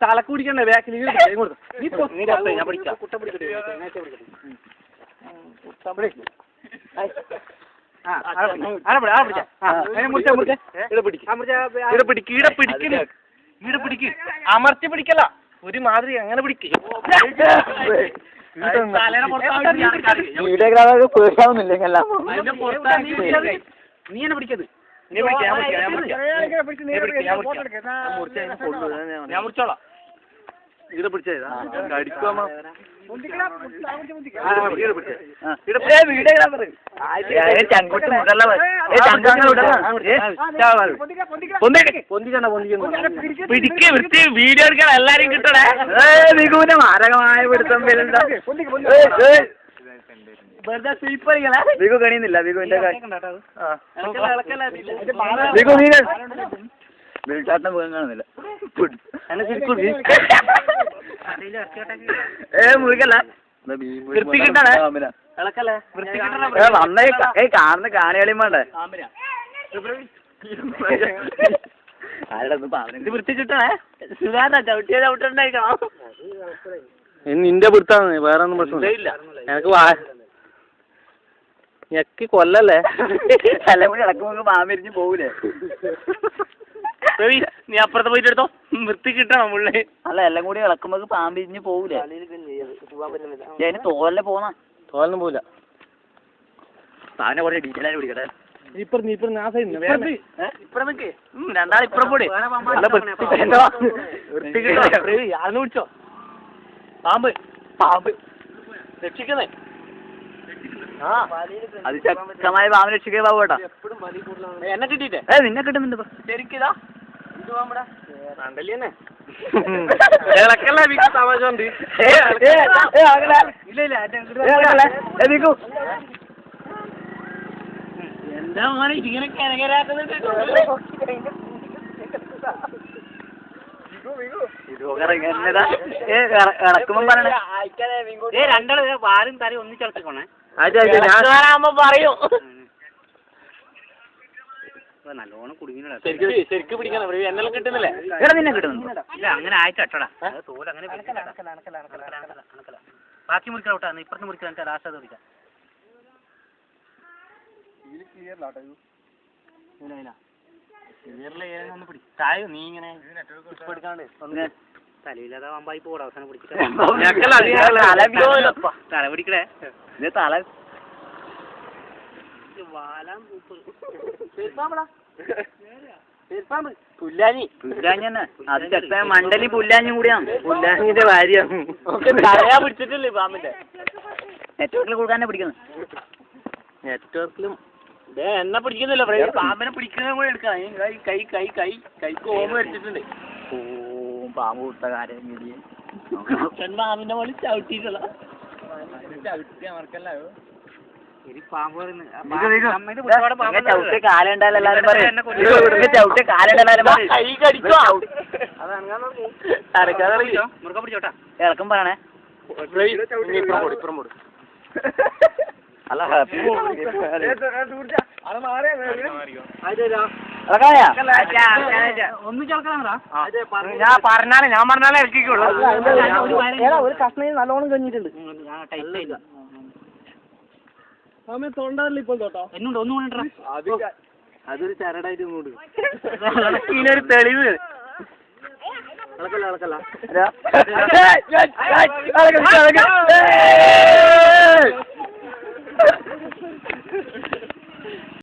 തലക്കുടിക്കണ്ടേ ബാക്കിൽ അമർത്തി പിടിക്കല്ല ഒരു മാതിരി അങ്ങനെ പിടിക്കും. നീ എന്നെ പിടിക്കത് ഞാൻ മുറിച്ചോളാം. ഇവിടെ പിടിച്ചതാ അടിക്കുവാ പിടിക്ക് വൃത്തി വീഡിയോ എടുക്കാൻ എല്ലാരും കിട്ടണേ. മികുവിന്റെ മാരകമായ പിടുത്തം വെറുതെ സ്വീപ്പർ മികു കണിയുന്നില്ല. മികുവിന്റെ വീട്ടാട്ടം പോകാൻ കാണുന്നില്ല. മുറിക്കല്ല വൃത്തി കിട്ടണേ. വന്നേ കാണുന്ന കാണികളിയും വേണ്ടേ ആരുടെ വൃത്തി കിട്ടണേ. സുഖാണ്ട ചവിട്ടിയ ചവിട്ടുണ്ടായിരിക്കണം. നിന്റെ വൃത്താണ്, വേറെ ഒന്നും പ്രശ്നമില്ല. എനിക്ക് ഞെക്കി കൊല്ലല്ലേ. എല്ലാം കൂടി ഇളക്കുമ്പോ മാമിരിഞ്ഞ് പോകൂലേ. നീ അപ്പുറത്ത് പോയിട്ട് എടുത്തോ, വൃത്തി കിട്ടണം മുള്ളി. അല്ല എല്ലാം കൂടി ഇളക്കുമ്പോ പാമ്പിരിഞ്ഞ് പോകൂലേ. അതിന് തോലിനെ പോന്ന തോലിനും പോവില്ല. താനെ കുറേ ഡീറ്റെയിൽ ആയിട്ട് പിടിക്കട്ടെ. രണ്ടാൾ ഇപ്പുറം കൂടി വൃത്തി കിട്ടോ. ആരെന്ന് പിടിച്ചോ. പാമ്പ് പാമ്പ് രക്ഷിക്കുന്നേ. അത് ശക്തമായ പാമ്പിനെ രക്ഷിക്കാൻ പാവ കേട്ടോ. എന്നെ കിട്ടിട്ടേ നിന്നെ കിട്ടുന്നുണ്ട് ശരിക്കിതാ. എന്താ മോനെ ഇങ്ങനെ കിണകരാക്കുന്നുണ്ട്. ഇളക്കുമ്പോ പറയണേ രണ്ടാള് വാരും തലയും ഒന്നിച്ചിളക്കണേ. പറയും നല്ലോണം കുടുങ്ങില്ല. ശരിക്കും പിടിക്കണം. എന്നെല്ലാം കിട്ടുന്നില്ലേ. നിന്നെ കിട്ടുന്നു ഇല്ല. അങ്ങനെ ആയിട്ടടാ തോൽ അങ്ങനെ ബാക്കി മുറിക്കാൻ വിട്ടാ. ഇപ്പുറത്ത് മുറിക്കാൻ ലാസ്റ്റ് അത് പിടിക്കാം. താഴെ നീ ഇങ്ങനെ എടുക്കാണ്ട് തലയില്ലാതെ വമ്പായി പോടാ. അവസാനം പിടിച്ചിട്ട് തല പിടിക്കണേ. തല പുല്ലാഞ്ഞി പുല്ലാഞ്ഞി തന്നെ. അത് ചെറുപ്പം മണ്ടലി പുല്ലാഞ്ഞും കൂടിയാണ്. പുല്ലാഞ്ഞിന്റെ ഭാര്യയാണ്. തലയാ പിടിച്ചിട്ടില്ലേ പാമ്പിന്റെ. നെറ്റ്വർക്കിൽ കൊടുക്കാനെ പിടിക്കുന്നത്. നെറ്റ്വർക്കിലും എന്നെ പിടിക്കുന്നില്ല. പാമ്പിനെ പിടിക്കുന്നതും കൂടെ എടുക്കാം. കൈ കൈ കൈ കൈക്ക് ഓമ്പ് വരച്ചിട്ടുണ്ട്. ഓ പാമ്പ് കൊടുത്ത കാര്യം പാമ്പിന്റെ മുകളിൽ ചവിട്ടിയിട്ടുള്ള ചവിട്ടി അമർക്കല്ലോ. ചവിട്ടിയ കാലുണ്ടായാലും എല്ലാരും പറയും. ചവിട്ടിയ കാലുണ്ടായാലും ഇളക്കം പറയണേ. അല്ല ഞാൻ പറഞ്ഞാലേ ഇറക്കിക്കുള്ളൂ. ഒരു കഷ്ണം നല്ലോണം കഴിഞ്ഞിട്ടുണ്ട്. തൊണ്ടല്ലേ ഇപ്പോൾ തൊട്ടോ. എന്നോട് ഒന്നും കൊണ്ടിട്ടാ. അതൊരു ചരടായിട്ട് ഇങ്ങോട്ട് ഇതിനൊരു തെളിവ്. അളക്കല്ല